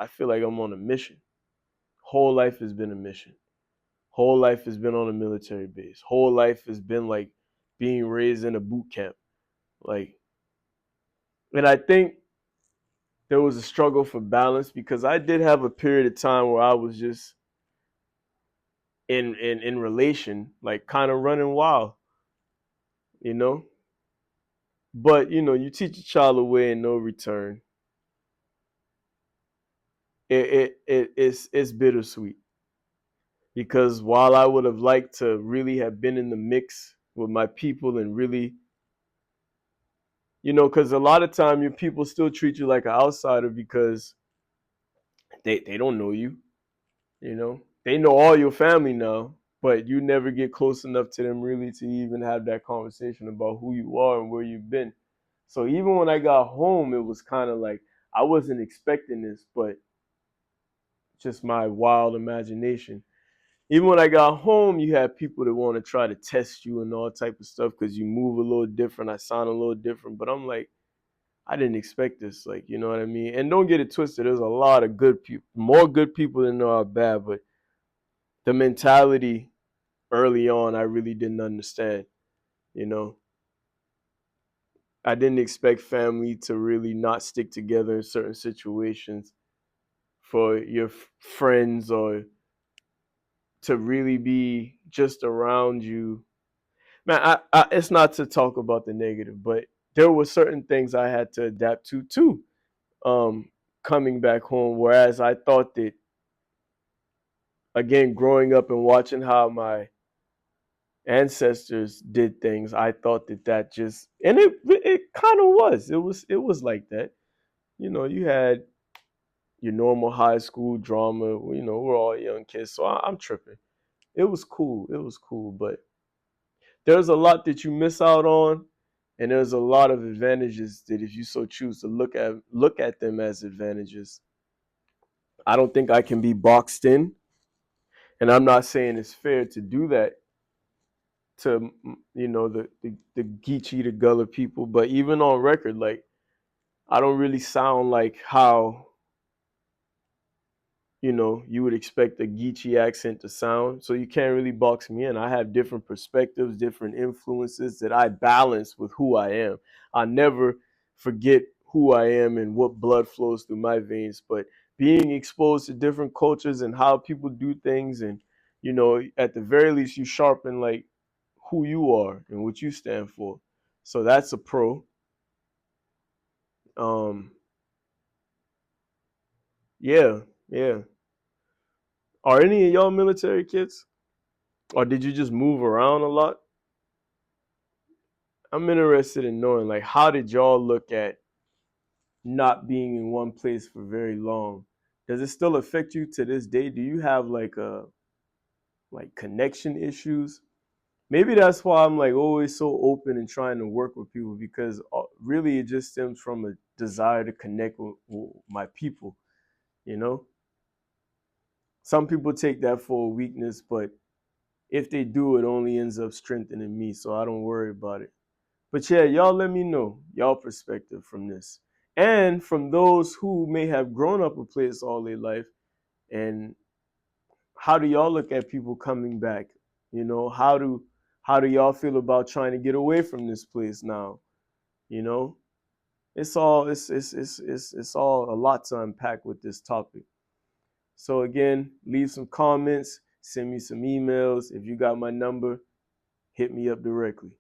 I feel like I'm on a mission. Whole life has been a mission. Whole life has been on a military base. Whole life has been like being raised in a boot camp. Like, and I think there was a struggle for balance because I did have a period of time where I was just in relation, like kind of running wild, you know. But you teach a child a way and no return. It's bittersweet because while I would have liked to really have been in the mix with my people and really, because a lot of time your people still treat you like an outsider because they don't know you. They know all your family now, but you never get close enough to them really to even have that conversation about who you are and where you've been. So even when I got home, it was kind of like I wasn't expecting this, but just my wild imagination. Even when I got home, you had people that want to try to test you and all type of stuff because you move a little different, I sound a little different. But I'm like, I didn't expect this. Like, you know what I mean? And don't get it twisted. There's a lot of good people, more good people than there are bad. But the mentality early on, I really didn't understand. You know, I didn't expect family to really not stick together in certain situations for your friends or to really be just around you. Man, it's not to talk about the negative, but there were certain things I had to adapt to too. Um, Coming back home, whereas I thought that again, growing up and watching how my ancestors did things, I thought that just and it kind of was like that. You had your normal high school drama. We're all young kids, so I'm tripping. It was cool. It was cool, but there's a lot that you miss out on, and there's a lot of advantages that if you so choose to look at them as advantages. I don't think I can be boxed in, and I'm not saying it's fair to do that to the Geechee, the Gullah people, but even on record, like I don't really sound like how you would expect a Geechee accent to sound. So you can't really box me in. I have different perspectives, different influences that I balance with who I am. I never forget who I am and what blood flows through my veins, but being exposed to different cultures and how people do things and at the very least you sharpen like who you are and what you stand for. So that's a pro. Um yeah, yeah. Are any of y'all military kids? Or did you just move around a lot? I'm interested in knowing like how did y'all look at not being in one place for very long? Does it still affect you to this day? Do you have like connection issues? Maybe that's why I'm like always so open and trying to work with people because really it just stems from a desire to connect with my people, you know? Some people take that for a weakness, but if they do, it only ends up strengthening me, so I don't worry about it. But yeah, y'all let me know y'all perspective from this. And from those who may have grown up a place all their life, and how do y'all look at people coming back? How do y'all feel about trying to get away from this place now? You know? It's all a lot to unpack with this topic. So again, leave some comments, send me some emails. If you got my number, hit me up directly.